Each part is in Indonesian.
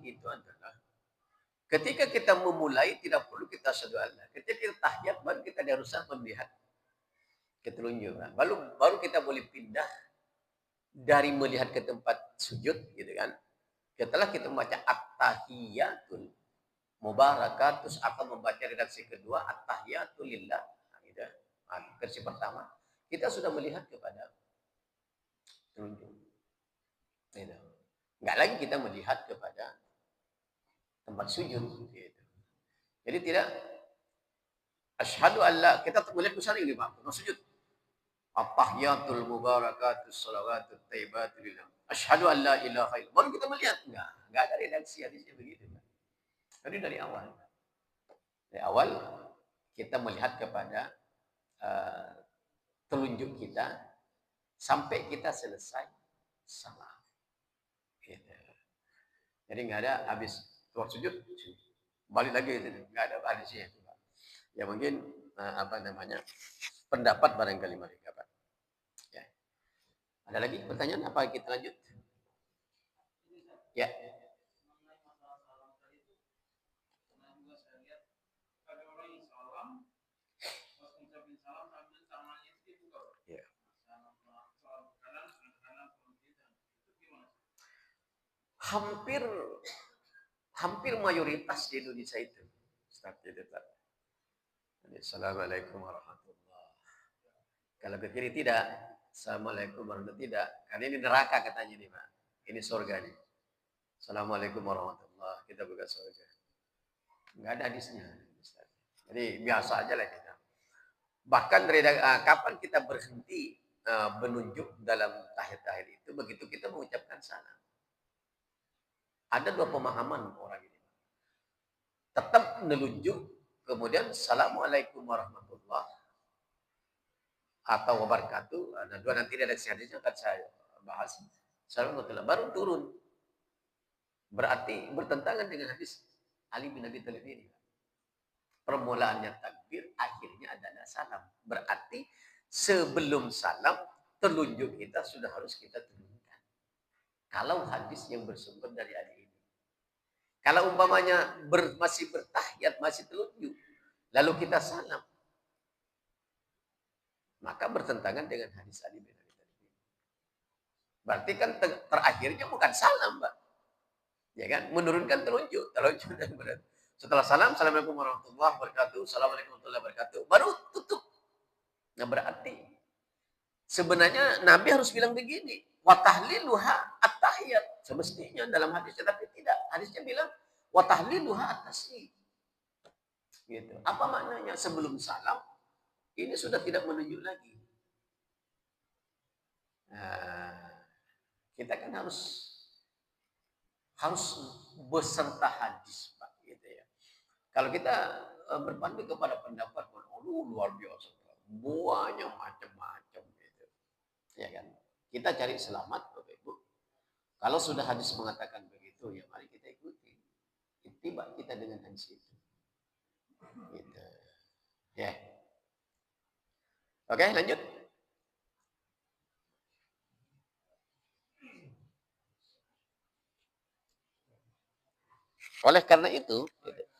itu adalah ketika kita memulai tidak perlu kita asyhadu alla. Ketika kita tahiyat baru kita diharuskan melihat ketelunjukan. Baru kita boleh pindah dari melihat ke tempat sujud gitu kan. Setelah kita membaca at-tahiyatul mubarakatus akan membaca redaksi kedua at-tahiyatul lillah. Nah, gitu. Nah, versi pertama kita sudah melihat kepada telunjuk. Gitu. Enggak lagi kita melihat kepada tempat sujud gitu. Jadi tidak asyhadu alla kita melihat ke sana ini Pak, sujud. At-tahiyatul mubarakatus shalawatut thayyibatul lillah. Asyhadu an la ilaha illallah. Baru kita melihat enggak ada redaksi hadisnya begitu. Jadi dari awal. Dari awal kita melihat kepada telunjuk kita sampai kita selesai salat. Gitu. Jadi enggak ada habis keluar sujud balik lagi itu enggak ada hadisnya. Ya mungkin pendapat barangkali mereka Pak. Ya. Ada lagi pertanyaan apa kita lanjut? Ya. Hampir mayoritas di Indonesia itu. Assalamualaikum warahmatullahi. Kalau ke kiri tidak, assalamualaikum warahmatullahi tidak. Karena ini neraka katanya nih Pak. Ini surga nih. Assalamualaikum warahmatullahi. Kita buka surga. Enggak ada hadisnya. Jadi biasa aja lah kita. Bahkan kapan kita berhenti menunjuk dalam tahiyat itu begitu kita mengucapkan salam. Ada dua pemahaman orang ini. Tetap menunjuk, kemudian assalamualaikum warahmatullahi atau wabarakatuh. Ada dua nanti ada hadisnya akan saya bahas. Assalamualaikum baru turun. Berarti bertentangan dengan hadis Ali bin Abi Thalib ini. Permulaannya takbir, akhirnya adalah salam. Berarti sebelum salam, telunjuk kita sudah harus kita tunjukkan. Kalau hadis yang bersumber dari Ali ini. Kalau umpamanya masih bertahiyat, masih telunjuk, lalu kita salam, maka bertentangan dengan hadis Ali bin Abi Thalib. Berarti kan terakhirnya bukan salam, Mbak. Ya kan? Menurunkan telunjuk dan berat. Setelah salam, assalamualaikum warahmatullahi wabarakatuh, assalamualaikum warahmatullahi wabarakatuh, baru tutup. Nah berarti sebenarnya Nabi harus bilang begini, wa tahliluha at-tahiyat. Semestinya dalam hadisnya, tapi tidak. Hadisnya bilang wa tahliluha at-taslim. Gitu. Apa maknanya? Sebelum salam ini sudah tidak menunjuk lagi. Nah, kita kan harus beserta hadis, Pak, gitu ya. Kalau kita berpandu kepada pendapat luar biasa, banyak macam-macam gitu. Ya kan? Kita cari selamat, Bapak Ibu. Kalau sudah hadis mengatakan begitu, ya mari kita ikuti. Ittiba kita dengan hadis itu. Gitu. Ya. Oke, lanjut. Oleh karena itu, gitu.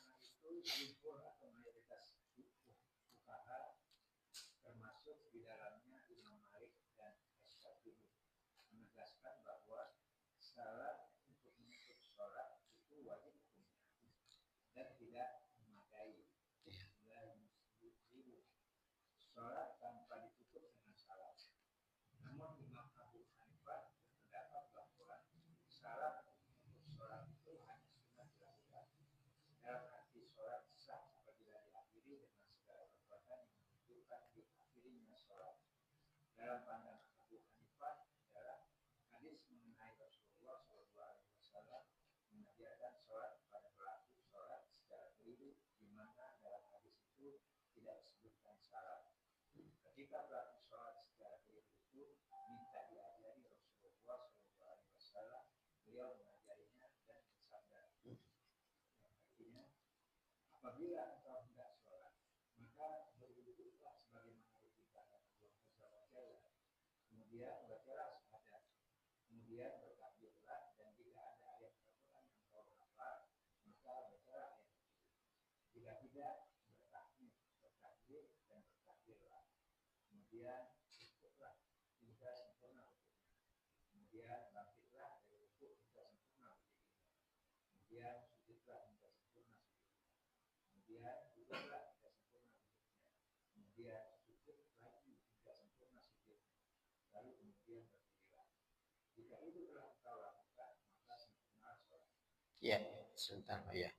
Ya, sebentar Pak ya.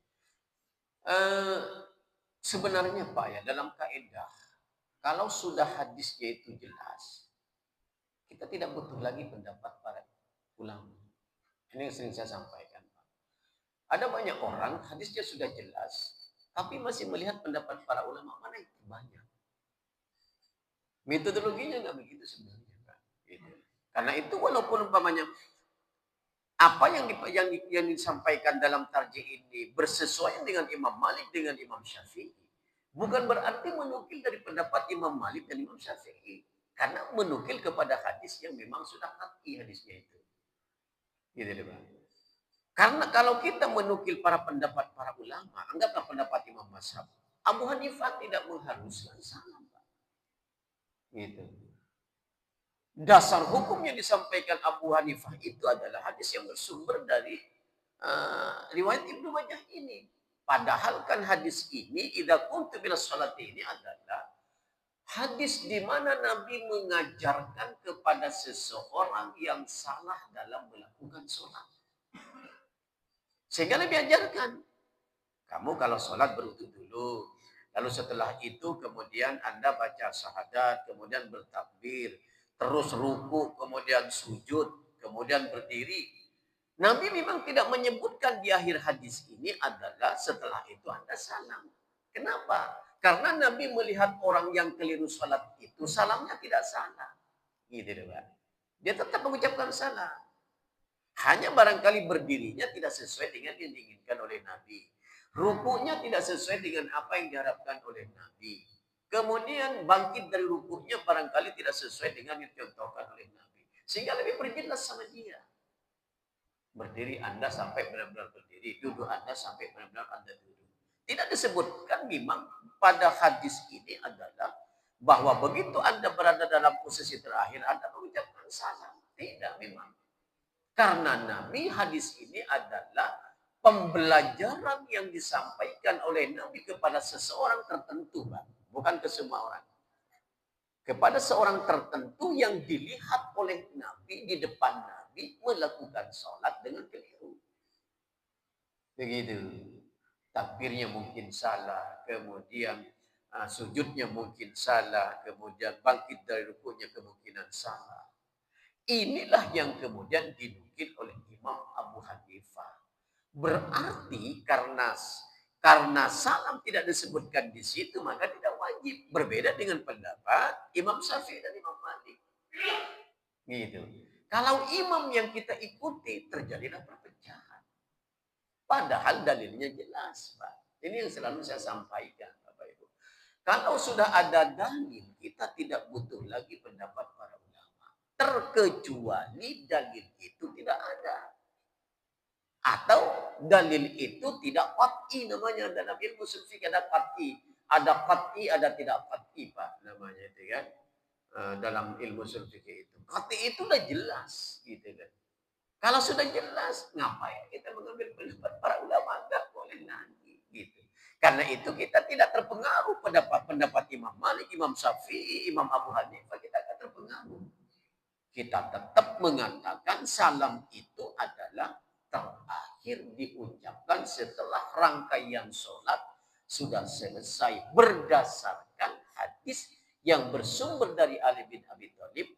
Eh, Sebenarnya Pak ya, dalam kaidah, kalau sudah hadisnya itu jelas, kita tidak butuh lagi pendapat para ulama. Ini yang sering saya sampaikan Pak. Ada banyak orang, hadisnya sudah jelas, tapi masih melihat pendapat para ulama mana yang banyak. Metodologinya nggak begitu sebenarnya Pak. Gitu. Karena itu walaupun umpamanya apa yang disampaikan dalam tarjih ini bersesuaian dengan Imam Malik dengan Imam Syafi'i, bukan berarti menukil dari pendapat Imam Malik dan Imam Syafi'i, karena menukil kepada hadis yang memang sudah qat'i hadisnya itu. Gitu deh, Pak. Karena kalau kita menukil para pendapat para ulama, anggaplah pendapat Imam Mazhab, Abu Hanifah tidak mengharuskan salam, Pak. Gitu. Dasar hukum yang disampaikan Abu Hanifah itu adalah hadis yang bersumber dari riwayat Ibnu Majah ini. Padahal kan hadis ini, idza kuntu bila sholati ini adalah hadis di mana Nabi mengajarkan kepada seseorang yang salah dalam melakukan sholat. Sehingga Nabi ajarkan, kamu kalau sholat berwudu dulu. Lalu setelah itu kemudian Anda baca syahadat, kemudian bertakbir, terus ruku, kemudian sujud, kemudian berdiri. Nabi memang tidak menyebutkan di akhir hadis ini adalah setelah itu Anda salam. Kenapa? Karena Nabi melihat orang yang keliru salat itu salamnya tidak salah. Gitu deh, Pak. Dia tetap mengucapkan salam. Hanya barangkali berdirinya tidak sesuai dengan yang diinginkan oleh Nabi. Rukunya tidak sesuai dengan apa yang diharapkan oleh Nabi. Kemudian bangkit dari rukunya barangkali tidak sesuai dengan yang dicontohkan oleh Nabi. Sehingga lebih berjelas sama dia. Berdiri Anda sampai benar-benar berdiri. Duduk Anda sampai benar-benar Anda duduk. Tidak disebutkan memang pada hadis ini adalah bahwa begitu Anda berada dalam posisi terakhir Anda mengucapkan salam. Tidak memang. Karena Nabi hadis ini adalah pembelajaran yang disampaikan oleh Nabi kepada seseorang tertentu, Pak. Bukan ke semua orang. Kepada seorang tertentu yang dilihat oleh Nabi di depan Nabi melakukan sholat dengan keliru. Begitu. Takbirnya mungkin salah, kemudian sujudnya mungkin salah, kemudian bangkit dari rukunya kemungkinan salah. Inilah yang kemudian dinukil oleh Imam Abu Hanifah. Berarti karena salam tidak disebutkan di situ maka tidak wajib. Berbeda dengan pendapat Imam Syafi'i dan Imam Malik. Gitu. Kalau imam yang kita ikuti terjadilah perpecahan. Padahal dalilnya jelas, Pak. Ini yang selalu saya sampaikan, Bapak Ibu. Kalau sudah ada dalil, kita tidak butuh lagi pendapat para ulama. Terkecuali dalil itu tidak ada. Atau dalil itu tidak qat'i namanya dalam ilmu ushul fiqh ada qat'i, ada tidak qat'i Pak namanya itu kan. Dalam ilmu ushul fiqh itu. Qat'i itu udah jelas gitu kan. Kalau sudah jelas ngapain kita mengambil pendapat para ulama enggak boleh lagi gitu. Karena itu kita tidak terpengaruh pendapat Imam Malik, Imam Syafi'i, Imam Abu Hanifah kita tidak terpengaruh. Kita tetap mengatakan salam itu adalah terakhir diucapkan setelah rangkaian sholat sudah selesai berdasarkan hadis yang bersumber dari Ali bin Abi Thalib,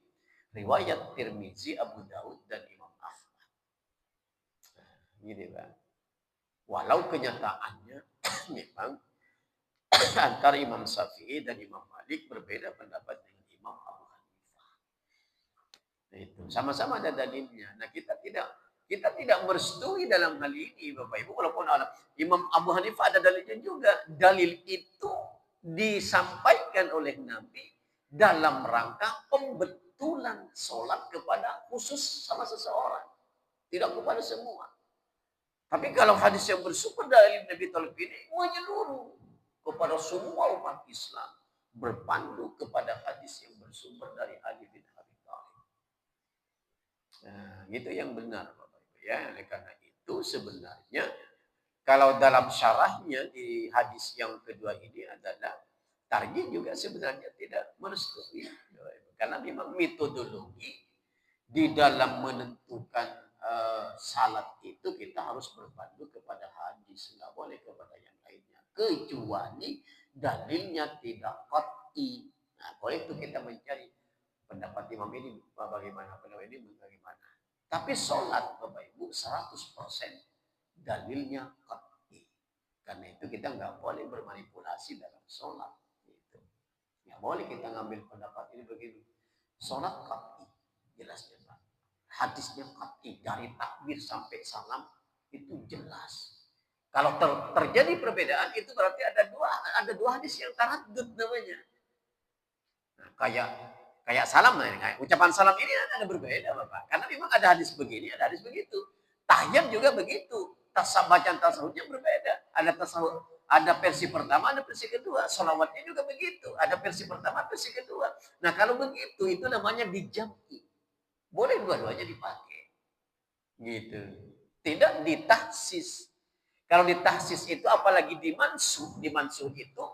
riwayat Tirmizi, Abu Daud dan Imam Ahmad. Gini Pak. Walau kenyataannya memang antara Imam Syafi'i dan Imam Malik berbeda pendapat dengan Imam Abu Hanifah. Itu sama-sama ada dalilnya. Nah kita tidak merestui dalam hal ini Bapak Ibu, walaupun Imam Abu Hanifah ada dalilnya juga. Dalil itu disampaikan oleh Nabi dalam rangka pembetulan sholat kepada khusus sama seseorang, tidak kepada semua. Tapi kalau hadis yang bersumber dari Nabi Talib ini menyeluruh kepada semua umat Islam, berpandu kepada hadis yang bersumber bersumber dari Ali bin Abi Thalib. Nah, itu yang benar Bapak Ibu ya. Oleh karena itu sebenarnya kalau dalam syarahnya di hadis yang kedua ini adalah tarjih juga sebenarnya tidak merestui. Karena memang metodologi di dalam menentukan salat itu kita harus berpandu kepada hadis, nggak boleh kepada yang lainnya. Kecuali dalilnya tidak qat'i. Nah, boleh itu kita mencari pendapat imam ini bagaimana, pendapat ini bagaimana. Tapi sholat Bapak Ibu 100% dalilnya qat'i. Karena itu kita nggak boleh bermanipulasi dalam sholat. Gitu. Nggak boleh kita ngambil pendapat ini begini. Sholat qat'i. Jelasnya Pak. Hadisnya qat'i. Dari takbir sampai salam itu jelas. Kalau terjadi perbedaan itu berarti ada dua hadis yang taraddud namanya. Nah, kayak salam, kayak ucapan salam ini ada berbeda Bapak. Karena memang ada hadis begini, ada hadis begitu. Tahiyat juga begitu. Bacaan tasawufnya berbeda. Ada tasawuf, ada versi pertama, ada versi kedua. Salawatnya juga begitu. Ada versi pertama, versi kedua. Nah, kalau begitu itu namanya dijam'i. Boleh dua-duanya dipakai. Gitu. Tidak ditahsis. Kalau ditahsis itu apalagi dimansuh itu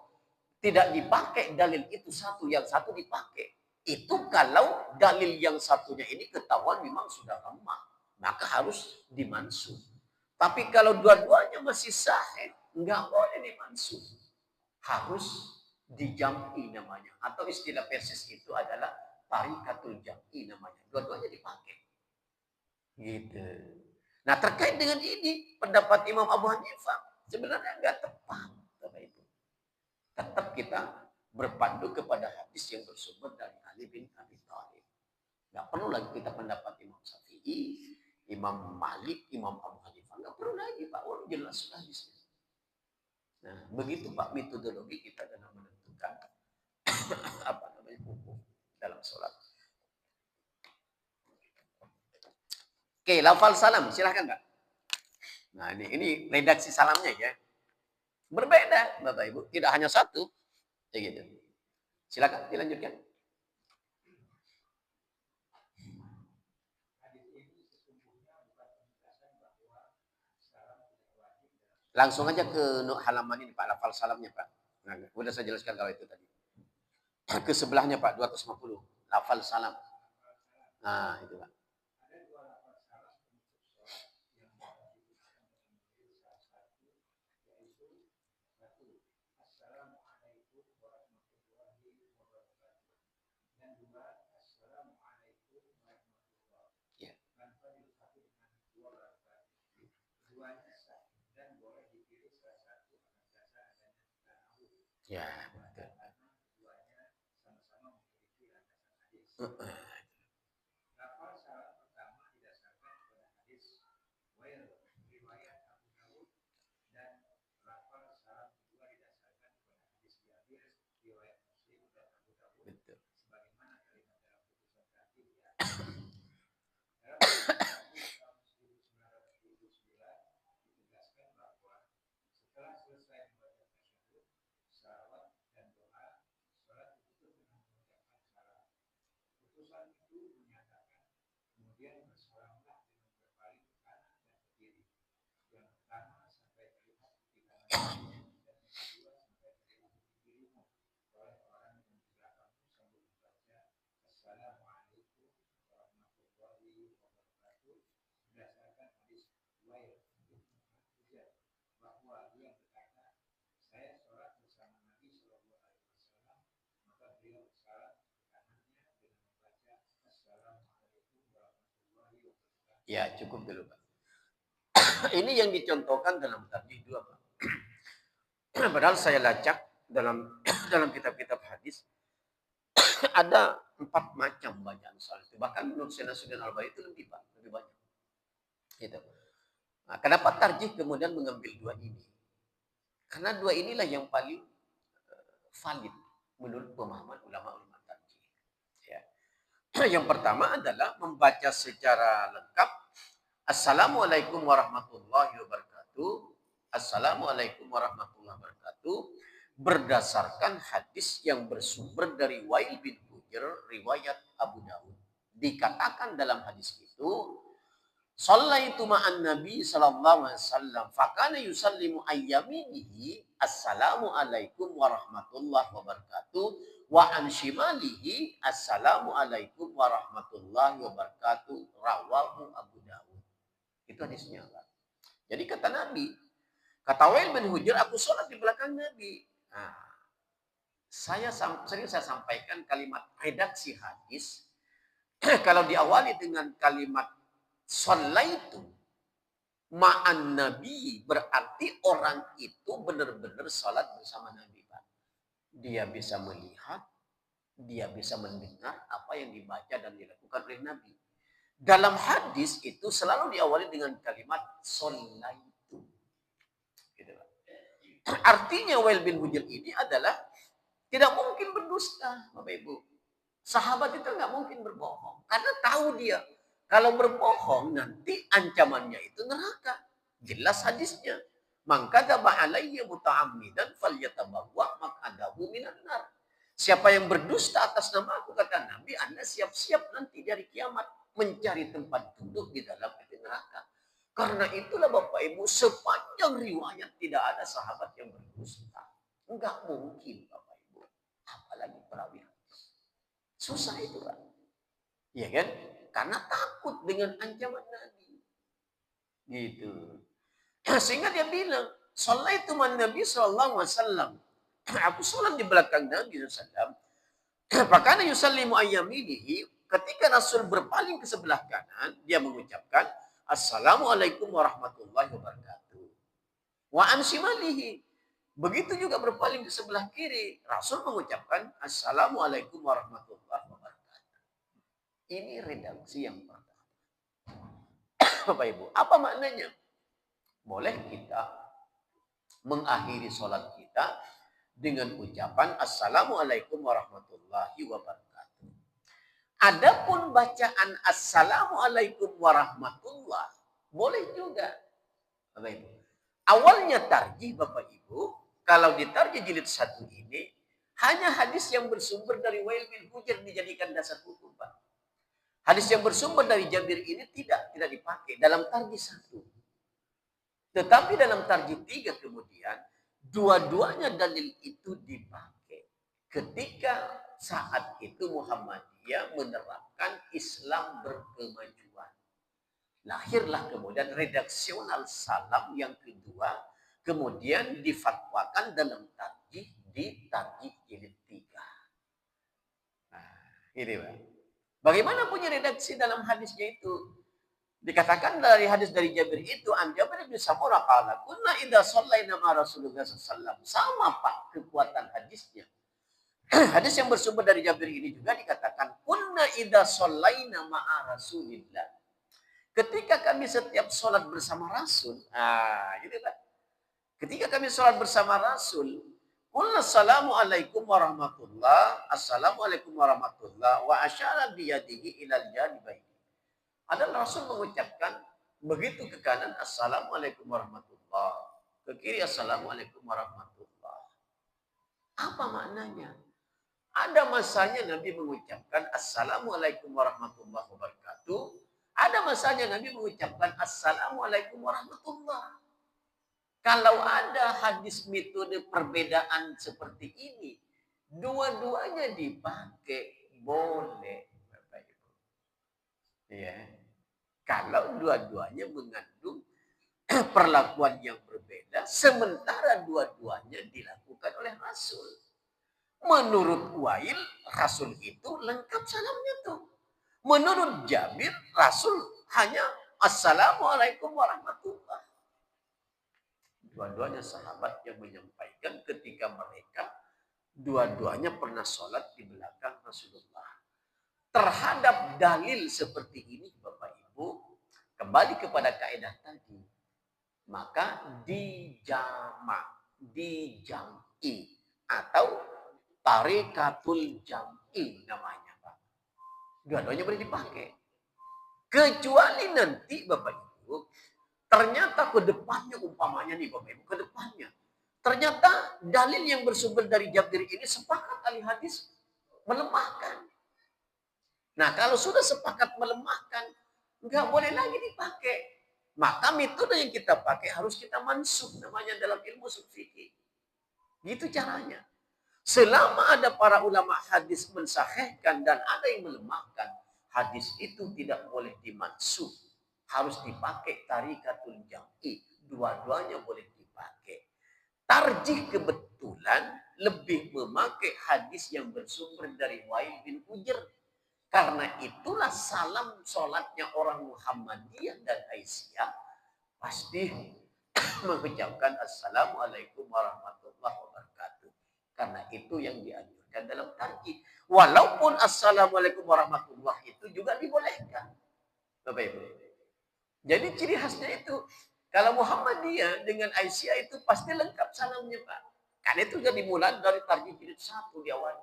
tidak dipakai dalil itu satu, yang satu dipakai. Itu kalau dalil yang satunya ini ketahuan memang sudah lemah, maka harus dimansuh. Tapi kalau dua-duanya masih sahih, nggak boleh dimansuh. Harus dijam'i namanya. Atau istilah persis itu adalah tarikatul jam'i namanya. Dua-duanya dipakai. Gitu. Nah, terkait dengan ini, pendapat Imam Abu Hanifah sebenarnya nggak tepat, Bapak Ibu. Tetap kita berpandu kepada hadis yang bersumber dari Ali bin Abi Thalib. Nggak perlu lagi kita pendapat Imam Syafi'i, Imam Malik, Imam Abu Hanifah. Nggak perlu lagi, Pak. Oh, jelas hadisnya. Nah, begitu Pak metodologi kita dalam menentukan hukum dalam sholat. Oke, lafal salam, silahkan Kak. Nah, ini redaksi salamnya ya. Berbeda, Bapak Ibu, tidak hanya satu. Ya gitu. Silakan dilanjutkan. Langsung aja ke halaman ini Pak, lafal salamnya Pak. Nah, udah saya jelaskan kalau itu tadi. Ke sebelahnya Pak, 250. Lafal salam. Nah, itu Pak. Ya, betul. Ya, cukup dulu, Pak. Ini yang dicontohkan dalam tarjih 2, Pak. Padahal saya lacak dalam kitab-kitab hadis ada 4 macam bacaan salat itu. Bahkan menurut Syekh Nasruddin Albani itu lebih banyak. Gitu. Nah, kenapa tarjih kemudian mengambil 2 ini? Karena 2 inilah yang paling valid menurut pemahaman ulama-ulama tarjih. Ya. Yang pertama adalah membaca secara lengkap Assalamualaikum warahmatullahi wabarakatuh. Assalamualaikum warahmatullahi wabarakatuh. Berdasarkan hadis yang bersumber dari Wail bin Hujr Hujr riwayat Abu Dawud. Dikatakan dalam hadis itu, Shallaitu ma'an Nabi sallallahu alaihi wasallam fakana yusallimu ayyaminihi assalamu alaikum warahmatullahi wabarakatuh wa an shimalihi assalamu alaikum warahmatullahi wabarakatuh rawahu Abu Dawud. Itu hadisnya, Pak. Jadi kata Nabi, kata Wail bin Hujr, aku sholat di belakang Nabi. Nah, sering saya sampaikan kalimat redaksi hadis. Kalau diawali dengan kalimat Shallaitu ma'an Nabi, berarti orang itu benar-benar sholat bersama Nabi, Pak. Dia bisa melihat, dia bisa mendengar apa yang dibaca dan dilakukan oleh Nabi. Dalam hadis itu selalu diawali dengan kalimat Shallaitu. Gitu, Pak. Artinya Wail bin Hujr ini adalah tidak mungkin berdusta, Bapak Ibu. Sahabat itu nggak mungkin berbohong. Karena tahu dia, kalau berbohong nanti ancamannya itu neraka. Jelas hadisnya. Man kadzaba alayya muta'ammidan falyatabawwa maq'adahu minan nar. Siapa yang berdusta atas nama aku, kata Nabi, Anda siap-siap nanti dari kiamat mencari tempat duduk di dalam api neraka. Karena itulah Bapak Ibu, sepanjang riwayat tidak ada sahabat yang berdusta. Enggak mungkin Bapak Ibu. Apalagi perawi hadis. Susah itu, Pak. Iya kan? Karena takut dengan ancaman Nabi. Gitu. Sehingga dia bilang, Shallaitu man Nabi sallallahu alaihi wasallam. Aku sholat di belakang Nabi sallallahu alaihi wasallam. Fakana yusallimu ayyaminihi, ketika Rasul berpaling ke sebelah kanan, dia mengucapkan Assalamualaikum warahmatullahi wabarakatuh. Wa an shimalihi, begitu juga berpaling ke sebelah kiri, Rasul mengucapkan Assalamualaikum warahmatullahi wabarakatuh. Ini redaksi yang pertama. Bapak Ibu, apa maknanya? Boleh kita mengakhiri sholat kita dengan ucapan Assalamualaikum warahmatullahi wabarakatuh. Adapun bacaan Assalamualaikum warahmatullahi boleh juga, Bapak Ibu. Awalnya tarjih, Bapak Ibu, kalau ditarjih jilid 1 ini, hanya hadis yang bersumber dari Wail bin Hujr dijadikan dasar hukum, Pak. Hadis yang bersumber dari Jabir ini tidak dipakai dalam tarjih 1. Tetapi dalam tarjih 3 kemudian, dua-duanya dalil itu dipakai. Ketika saat itu Muhammadiyah menerapkan Islam berkemajuan. Lahirlah kemudian redaksional salam yang kedua, kemudian difatwakan dalam tarjih di tarjih jilid 3. Nah, ini Pak. Bagaimana punya redaksi dalam hadisnya itu? Dikatakan dari hadis dari Jabir itu, an Jabir bin Samurah qala, kunna idza shallaina ma Rasulullah sallallahu. Sama Pak kekuatan hadisnya. Hadis yang bersumber dari Jabir ini juga dikatakan, kunna idza shallaina ma Rasulillah. Ketika kami setiap sholat bersama Rasul, gitu Pak. Ketika kami sholat bersama Rasul, qulna assalamualaikum warahmatullah, assalamualaikum warahmatullah, wa asyara biyadihi ilal janibaini. Adalah Rasul mengucapkan begitu ke kanan Assalamualaikum warahmatullah, ke kiri Assalamualaikum warahmatullah. Apa maknanya? Ada masanya Nabi mengucapkan Assalamualaikum warahmatullahi wabarakatuh. Ada masanya Nabi mengucapkan Assalamualaikum warahmatullah. Kalau ada hadis metode perbedaan seperti ini, dua-duanya dipakai, boleh. Ya. Kalau dua-duanya mengandung perlakuan yang berbeda, sementara dua-duanya dilakukan oleh Rasul. Menurut Wail, Rasul itu lengkap salamnya tuh. Menurut Jabir, Rasul hanya Assalamualaikum warahmatullahi. Dua-duanya sahabat yang menyampaikan ketika mereka dua-duanya pernah sholat di belakang Rasulullah. Terhadap dalil seperti ini, Bapak Ibu, kembali kepada kaidah tadi, maka dijam'i atau tarikatul jam'i namanya, Pak. Dua-duanya boleh dipakai. Kecuali nanti, Bapak Ibu, ternyata ke depannya, umpamanya nih Bapak Ibu, ke depannya, ternyata dalil yang bersumber dari Jabir ini sepakat ahli hadis melemahkan. Nah, kalau sudah sepakat melemahkan, nggak boleh lagi dipakai. Maka metode yang kita pakai harus kita mansuh, namanya dalam ilmu usul fikih. Gitu caranya. Selama ada para ulama hadis mensahihkan dan ada yang melemahkan, hadis itu tidak boleh dimansuh. Harus dipakai tarikatul jam'i. Dua-duanya boleh dipakai. Tarjih kebetulan lebih memakai hadis yang bersumber dari Wa'il bin Hujr. Karena itulah salam sholatnya orang Muhammadiyah dan Aisyah pasti mengucapkan Assalamualaikum warahmatullahi wabarakatuh. Karena itu yang dianjurkan dalam tarjih. Walaupun Assalamualaikum warahmatullahi itu juga dibolehkan. Bapak Ibu. Jadi ciri khasnya itu. Kalau Muhammadiyah dengan Aisyah itu pasti lengkap salamnya, Pak. Karena itu jadi dimulai dari tarjih jilid 1 di awal.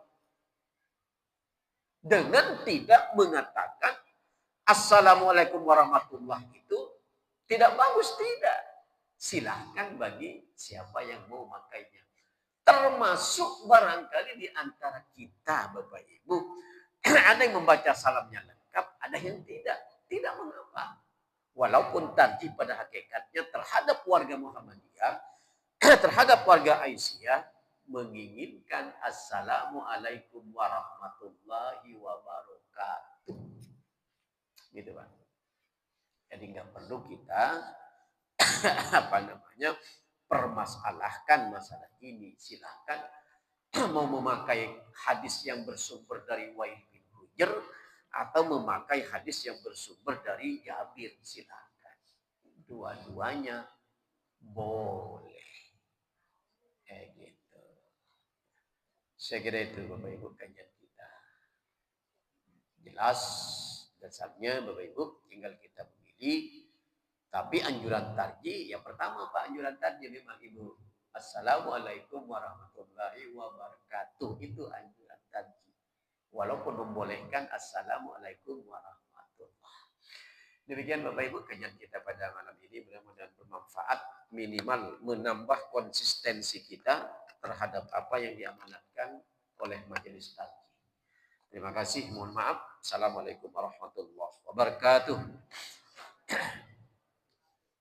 Dengan tidak mengatakan Assalamualaikum warahmatullahi itu tidak bagus, tidak. Silahkan bagi siapa yang mau makainya. Termasuk barangkali di antara kita, Bapak Ibu, ada yang membaca salamnya lengkap, ada yang tidak. Tidak mengapa. Walaupun tadi pada hakikatnya terhadap warga Muhammadiyah, terhadap warga Aisyah, menginginkan Assalamualaikum warahmatullahi wabarakatuh. Gitu, Pak. Jadi nggak perlu kita permasalahkan masalah ini. Silahkan mau memakai hadis yang bersumber dari Wa'il bin Hujr atau memakai hadis yang bersumber dari Jabir, silahkan. Dua-duanya boleh. Kayak gitu. Saya kira itu Bapak Ibu kajian kita. Jelas dasarnya Bapak Ibu, tinggal kita memilih. Tapi anjuran tarjih, yang pertama Pak, anjuran tarjih memang Ibu. Assalamualaikum warahmatullahi wabarakatuh. Itu anjuran tarjih. Walaupun membolehkan Assalamualaikum warahmatullahi. Demikian Bapak Ibu kajian kita pada malam ini. Mudah-mudahan bermanfaat. Minimal menambah konsistensi kita terhadap apa yang diamanatkan oleh majelis tarjih. Terima kasih. Mohon maaf. Assalamualaikum warahmatullahi wabarakatuh.